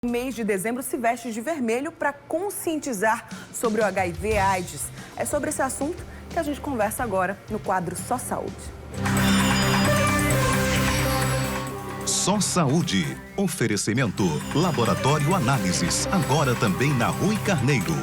O mês de dezembro se veste de vermelho para conscientizar sobre o HIV/AIDS. É sobre esse assunto que a gente conversa agora no quadro Só Saúde. Só Saúde. Oferecimento Laboratório Análises. Agora também na Rui Carneiro.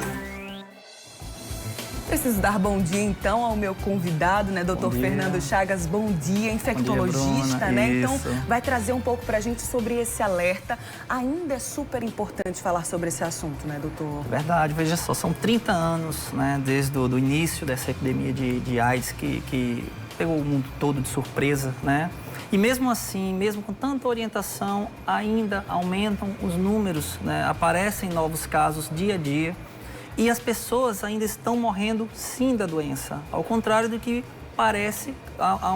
Preciso dar bom dia, então, ao meu convidado, né, Dr. Fernando Chagas. Bom dia, infectologista, dia, né? Isso. Então, vai trazer um pouco pra gente sobre esse alerta. Ainda é super importante falar sobre esse assunto, né, doutor? Verdade, veja só, são 30 anos, né, desde o início dessa epidemia de AIDS que pegou o mundo todo de surpresa, né? E mesmo assim, mesmo com tanta orientação, ainda aumentam os números, né? Aparecem novos casos dia a dia. E as pessoas ainda estão morrendo sim da doença, ao contrário do que parece, há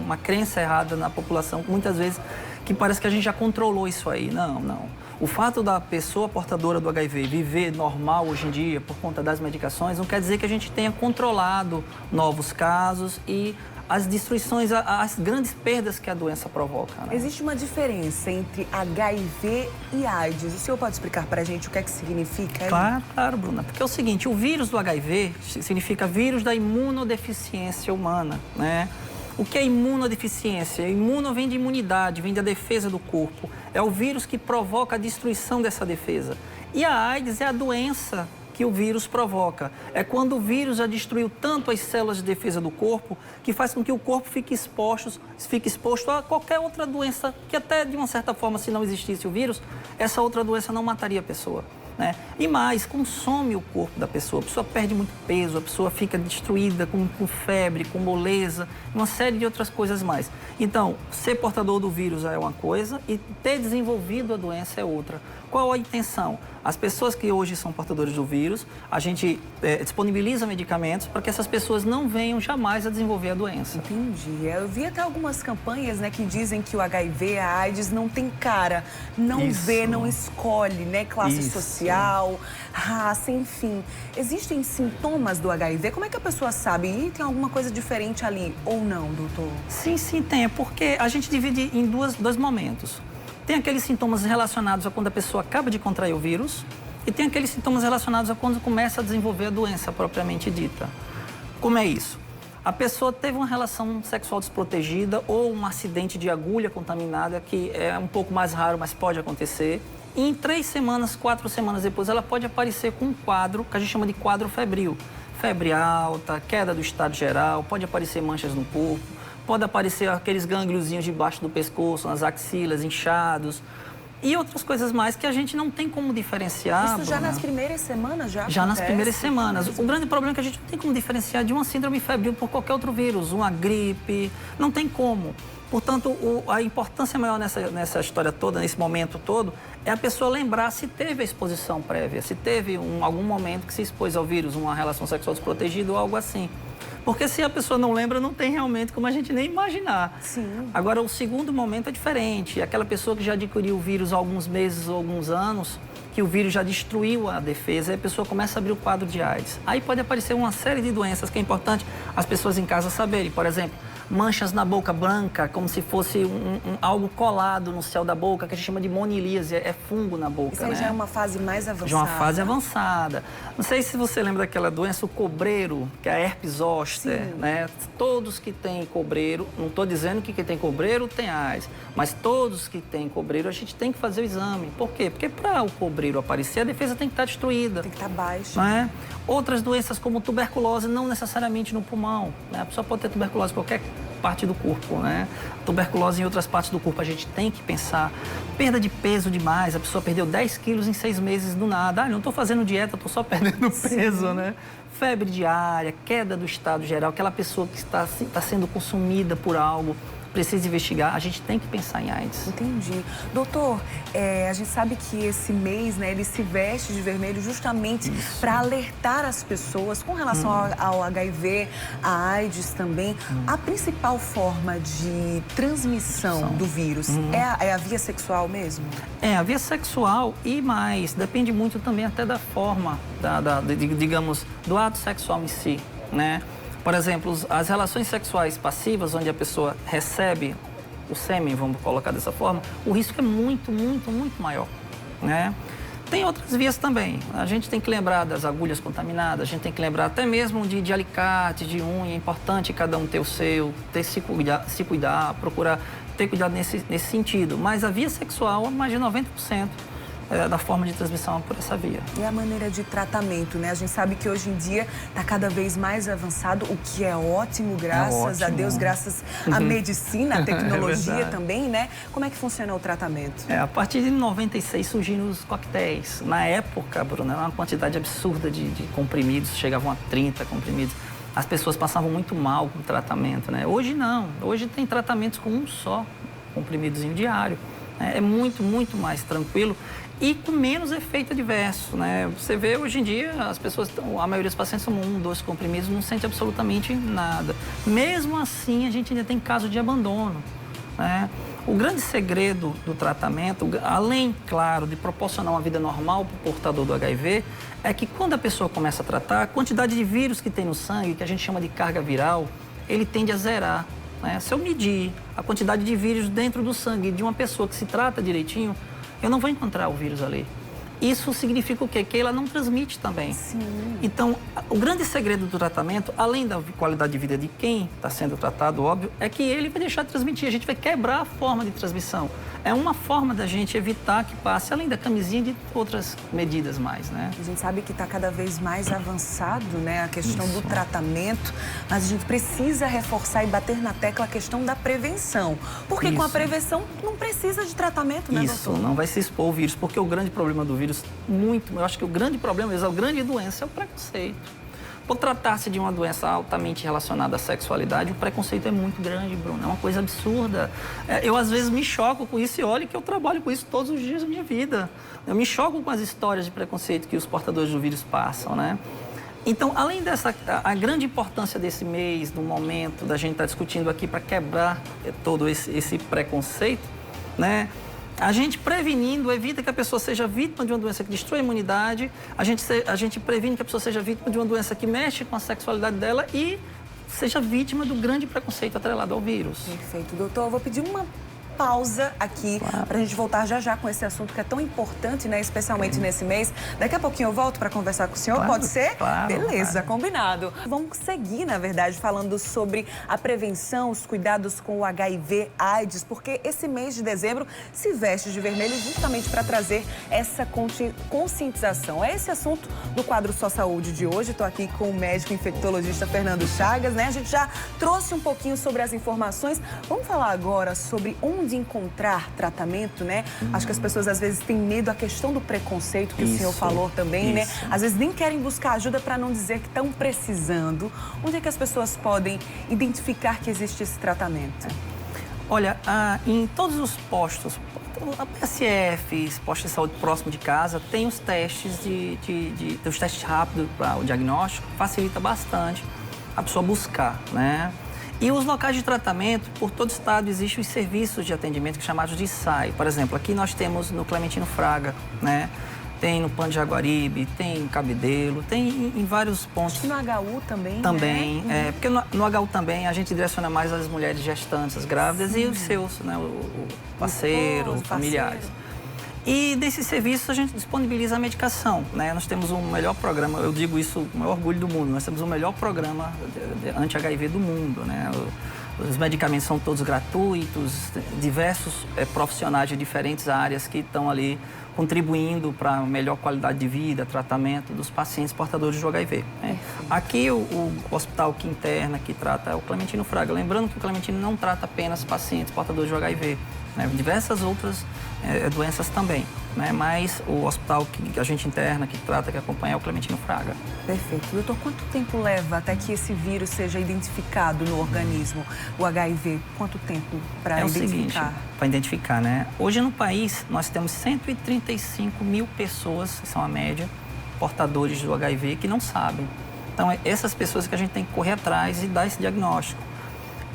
uma crença errada na população, muitas vezes, que parece que a gente já controlou isso aí. Não, não. O fato da pessoa portadora do HIV viver normal hoje em dia, por conta das medicações, não quer dizer que a gente tenha controlado novos casos e as destruições, as grandes perdas que a doença provoca, né? Existe uma diferença entre HIV e AIDS. O senhor pode explicar pra gente o que é que significa? Claro, Bruna. Porque é o seguinte, o vírus do HIV significa vírus da imunodeficiência humana, né? O que é imunodeficiência? Imuno vem de imunidade, vem da defesa do corpo. É o vírus que provoca a destruição dessa defesa. E a AIDS é a doença que o vírus provoca. É quando o vírus já destruiu tanto as células de defesa do corpo que faz com que o corpo fique exposto a qualquer outra doença que até, de uma certa forma, se não existisse o vírus, essa outra doença não mataria a pessoa, né? E mais, consome o corpo da pessoa. A pessoa perde muito peso, a pessoa fica destruída com febre, com moleza, uma série de outras coisas mais. Então, ser portador do vírus é uma coisa e ter desenvolvido a doença é outra. Qual a intenção? As pessoas que hoje são portadores do vírus, a gente disponibiliza medicamentos para que essas pessoas não venham jamais a desenvolver a doença. Entendi. Eu vi até algumas campanhas, né, que dizem que o HIV, a AIDS não tem cara, não vê, não escolhe, né, classe social, raça, enfim. Existem sintomas do HIV? Como é que a pessoa sabe? E tem alguma coisa diferente ali ou não, doutor? Sim, tem. É porque a gente divide em dois momentos. Tem aqueles sintomas relacionados a quando a pessoa acaba de contrair o vírus e tem aqueles sintomas relacionados a quando começa a desenvolver a doença propriamente dita. Como é isso? A pessoa teve uma relação sexual desprotegida ou um acidente de agulha contaminada, que é um pouco mais raro, mas pode acontecer. E em 3 semanas, 4 semanas depois, ela pode aparecer com um quadro que a gente chama de quadro febril. Febre alta, queda do estado geral, pode aparecer manchas no corpo. Pode aparecer aqueles gângliozinhos debaixo do pescoço, nas axilas, inchados. E outras coisas mais que a gente não tem como diferenciar. Isso já nas primeiras semanas já Já nas acontece? primeiras semanas. O grande problema é que a gente não tem como diferenciar de uma síndrome febril por qualquer outro vírus, uma gripe, não tem como. Portanto, a importância maior nessa história toda, nesse momento todo, é a pessoa lembrar se teve a exposição prévia, se teve algum momento que se expôs ao vírus, uma relação sexual desprotegida ou algo assim. Porque se a pessoa não lembra, não tem realmente como a gente nem imaginar. Sim. Agora, o segundo momento é diferente. Aquela pessoa que já adquiriu o vírus há alguns meses ou alguns anos, que o vírus já destruiu a defesa, e a pessoa começa a abrir o quadro de AIDS. Aí pode aparecer uma série de doenças que é importante as pessoas em casa saberem. Por exemplo, manchas na boca branca, como se fosse algo colado no céu da boca, que a gente chama de monilíase, é fungo na boca. Isso aí, né? já é uma fase mais avançada. Já é uma fase avançada. Não sei se você lembra daquela doença, o cobreiro, que é a herpes zoster, né? Todos que têm cobreiro, não estou dizendo que quem tem cobreiro tem AIDS, mas todos que têm cobreiro, a gente tem que fazer o exame. Por quê? Porque para o cobreiro aparecer, a defesa tem que estar destruída. Tem que estar baixa. Né? Outras doenças como tuberculose, não necessariamente no pulmão, né? A pessoa pode ter tuberculose em qualquer parte do corpo, né? Tuberculose em outras partes do corpo, a gente tem que pensar. Perda de peso demais, a pessoa perdeu 10 quilos em 6 meses do nada. Não estou fazendo dieta, estou só perdendo peso, né? Febre diária, queda do estado geral, aquela pessoa que está sendo consumida por algo, precisa investigar, a gente tem que pensar em AIDS. Entendi. Doutor, a gente sabe que esse mês, né, ele se veste de vermelho justamente para alertar as pessoas com relação ao HIV, a AIDS também. A principal forma de transmissão do vírus é a via sexual mesmo? É, a via sexual e mais, depende muito também até da forma, digamos, do ato sexual em si, né? Por exemplo, as relações sexuais passivas, onde a pessoa recebe o sêmen, vamos colocar dessa forma, o risco é muito maior. né? Tem outras vias também. A gente tem que lembrar das agulhas contaminadas, a gente tem que lembrar até mesmo de alicate, de unha. É importante cada um ter o seu, se cuidar, procurar ter cuidado nesse sentido. Mas a via sexual, mais de 90% da forma de transmissão por essa via. E a maneira de tratamento, né? A gente sabe que hoje em dia está cada vez mais avançado, o que é ótimo, graças a Deus, graças à medicina, à tecnologia também, né? Como é que funciona o tratamento? A partir de 96 surgiram os coquetéis. Na época, Bruna, era uma quantidade absurda de comprimidos, chegavam a 30 comprimidos. As pessoas passavam muito mal com o tratamento, né? Hoje não. Hoje tem tratamentos com um só comprimidozinho diário. É muito, muito mais tranquilo e com menos efeito adverso, né? Você vê hoje em dia, a maioria dos pacientes tomam 1, 2 comprimidos, não sente absolutamente nada. Mesmo assim, a gente ainda tem caso de abandono, né? O grande segredo do tratamento, além, claro, de proporcionar uma vida normal para o portador do HIV, é que quando a pessoa começa a tratar, a quantidade de vírus que tem no sangue, que a gente chama de carga viral, ele tende a zerar, né? Se eu medir a quantidade de vírus dentro do sangue de uma pessoa que se trata direitinho, eu não vou encontrar o vírus ali. Isso significa o quê? Que ela não transmite também. Sim. Então, o grande segredo do tratamento, além da qualidade de vida de quem está sendo tratado, óbvio, é que ele vai deixar de transmitir. A gente vai quebrar a forma de transmissão. É uma forma da gente evitar que passe, além da camisinha, de outras medidas mais, né? A gente sabe que está cada vez mais avançado, né, a questão do tratamento, mas a gente precisa reforçar e bater na tecla a questão da prevenção. Porque com a prevenção não precisa de tratamento, né, Isso, doutor? não vai se expor o vírus, porque o grande problema do vírus, eu acho que o grande problema, a grande doença é o preconceito. Por tratar-se de uma doença altamente relacionada à sexualidade, o preconceito é muito grande, Bruno. É uma coisa absurda. Eu, às vezes, me choco com isso e olha que eu trabalho com isso todos os dias da minha vida. Eu me choco com as histórias de preconceito que os portadores do vírus passam, né? Então, além a grande importância desse mês, do momento, da gente estar discutindo aqui para quebrar todo esse preconceito, né? A gente prevenindo evita que a pessoa seja vítima de uma doença que destrói a imunidade, a gente previne que a pessoa seja vítima de uma doença que mexe com a sexualidade dela e seja vítima do grande preconceito atrelado ao vírus. Perfeito, doutor. Eu vou pedir uma pausa aqui para a gente voltar já com esse assunto que é tão importante, né? Especialmente nesse mês. Daqui a pouquinho eu volto para conversar com o senhor, pode ser? Claro. Beleza, combinado. Vamos seguir, na verdade, falando sobre a prevenção, os cuidados com o HIV/AIDS, porque esse mês de dezembro se veste de vermelho justamente para trazer essa conscientização. É esse assunto do quadro Só Saúde de hoje. Estou aqui com o médico infectologista Fernando Chagas, né? A gente já trouxe um pouquinho sobre as informações. Vamos falar agora sobre onde encontrar tratamento, né? Acho que as pessoas às vezes têm medo da questão do preconceito que o senhor falou também, né? Às vezes nem querem buscar ajuda para não dizer que estão precisando. Onde é que as pessoas podem identificar que existe esse tratamento? Olha, em todos os postos, a PSF, postos de saúde próximo de casa, tem os testes os testes rápidos para o diagnóstico, facilita bastante a pessoa buscar, né? E os locais de tratamento, por todo o estado, existem os serviços de atendimento que chamados de SAI. Por exemplo, aqui nós temos no Clementino Fraga, né? Tem no Pan de Jaguaribe, tem em Cabedelo, tem em vários pontos. Acho que no HU também, também, né? Porque no HU também a gente direciona mais as mulheres gestantes, as grávidas e os seus, né? O parceiro, os familiares. E desses serviços a gente disponibiliza a medicação, né? Nós temos o melhor programa, eu digo isso com o maior orgulho do mundo, nós temos o melhor programa de anti-HIV do mundo, né? Os medicamentos são todos gratuitos, diversos profissionais de diferentes áreas que estão ali contribuindo para a melhor qualidade de vida, tratamento dos pacientes portadores de HIV. Né? Aqui o hospital que interna, que trata, é o Clementino Fraga. Lembrando que o Clementino não trata apenas pacientes portadores de HIV, né? Diversas outras doenças também, né? Mas o hospital que a gente interna, que trata, que acompanha é o Clementino Fraga. Perfeito. Doutor, quanto tempo leva até que esse vírus seja identificado no organismo, o HIV? Quanto tempo para identificar? É o seguinte, para identificar, né? Hoje no país nós temos 135 mil pessoas, que são a média, portadores do HIV que não sabem. Então, essas pessoas que a gente tem que correr atrás e dar esse diagnóstico.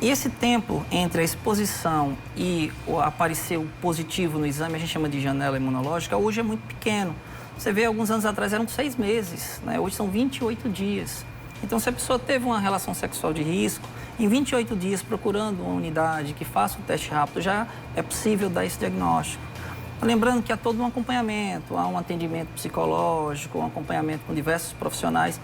E esse tempo entre a exposição e o aparecer o positivo no exame, a gente chama de janela imunológica, hoje é muito pequeno. Você vê, alguns anos atrás eram 6 meses, né? Hoje são 28 dias. Então, se a pessoa teve uma relação sexual de risco, em 28 dias procurando uma unidade que faça um teste rápido, já é possível dar esse diagnóstico. Lembrando que há todo um acompanhamento, há um atendimento psicológico, um acompanhamento com diversos profissionais,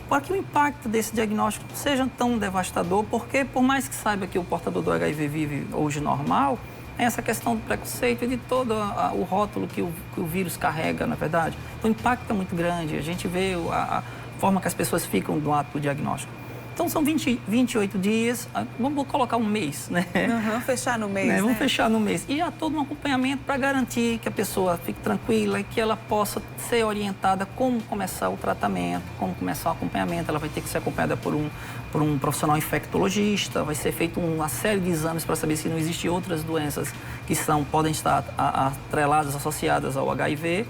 para que o impacto desse diagnóstico não seja tão devastador, porque por mais que saiba que o portador do HIV vive hoje normal, é essa questão do preconceito e de todo o rótulo que o vírus carrega, na verdade. Então, o impacto é muito grande, a gente vê a forma que as pessoas ficam no ato do diagnóstico. Então, são 28 dias, vamos colocar um mês, né? Fechar no mês, Vamos fechar no mês. E há todo um acompanhamento para garantir que a pessoa fique tranquila e que ela possa ser orientada como começar o tratamento, como começar o acompanhamento. Ela vai ter que ser acompanhada por um profissional infectologista, vai ser feita uma série de exames para saber se não existem outras doenças que podem estar atreladas, associadas ao HIV.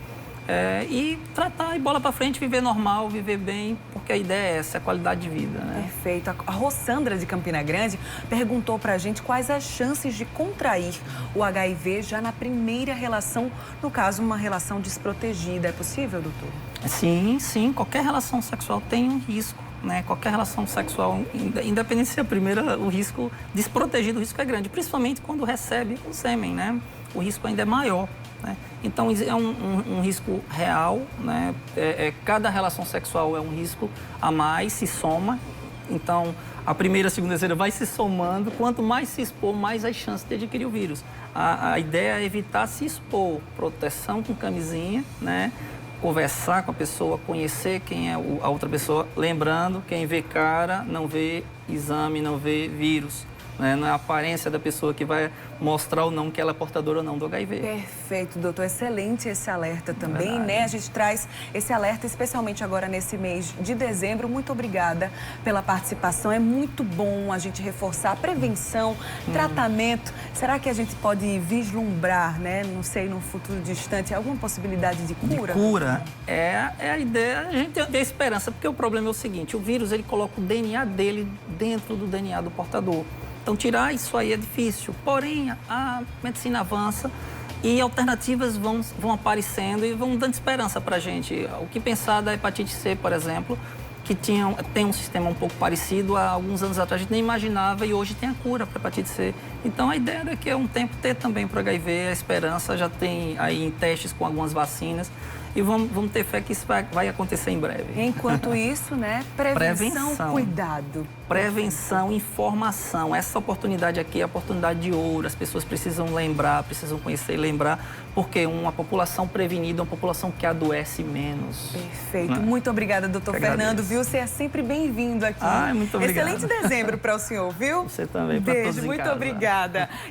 E tratar e bola para frente, viver normal, viver bem, porque a ideia é essa, a qualidade de vida, né? Perfeito. A Rossandra de Campina Grande perguntou pra gente quais as chances de contrair o HIV já na primeira relação, no caso, uma relação desprotegida. É possível, doutor? Sim. Qualquer relação sexual tem um risco, né? Qualquer relação sexual, independente se é a primeira, o risco desprotegido, o risco é grande, principalmente quando recebe o sêmen, né? O risco ainda é maior. Né? Então, é um risco real, né? Cada relação sexual é um risco a mais, se soma. Então, a primeira, a segunda, a terceira vai se somando. Quanto mais se expor, mais as chances de adquirir o vírus. A ideia é evitar se expor. Proteção com camisinha, né? Conversar com a pessoa, conhecer quem é a outra pessoa. Lembrando, quem vê cara não vê exame, não vê vírus. Não é a aparência da pessoa que vai mostrar ou não que ela é portadora ou não do HIV. Perfeito, doutor. Excelente esse alerta também, né? A gente traz esse alerta especialmente agora nesse mês de dezembro. Muito obrigada pela participação. É muito bom a gente reforçar a prevenção, tratamento. Será que a gente pode vislumbrar, né? Não sei, num futuro distante, alguma possibilidade de cura? De cura é a ideia, a gente tem esperança, porque o problema é o seguinte, o vírus ele coloca o DNA dele dentro do DNA do portador. Então, tirar isso aí é difícil, porém, a medicina avança e alternativas vão aparecendo e vão dando esperança para a gente. O que pensar da hepatite C, por exemplo, que tem um sistema um pouco parecido, há alguns anos atrás a gente nem imaginava e hoje tem a cura para a hepatite C. Então, a ideia daqui a um tempo ter também para o HIV, a esperança já tem aí em testes com algumas vacinas. E vamos ter fé que isso vai acontecer em breve. Enquanto isso, né? Prevenção, cuidado. Prevenção, informação. Essa oportunidade aqui é a oportunidade de ouro. As pessoas precisam lembrar, precisam conhecer e lembrar, porque uma população prevenida é uma população que adoece menos. Perfeito. Muito obrigada, doutor Fernando, viu? Você é sempre bem-vindo aqui. Muito obrigado. Excelente dezembro para o senhor, viu? Você também, para todos em casa. Muito obrigada.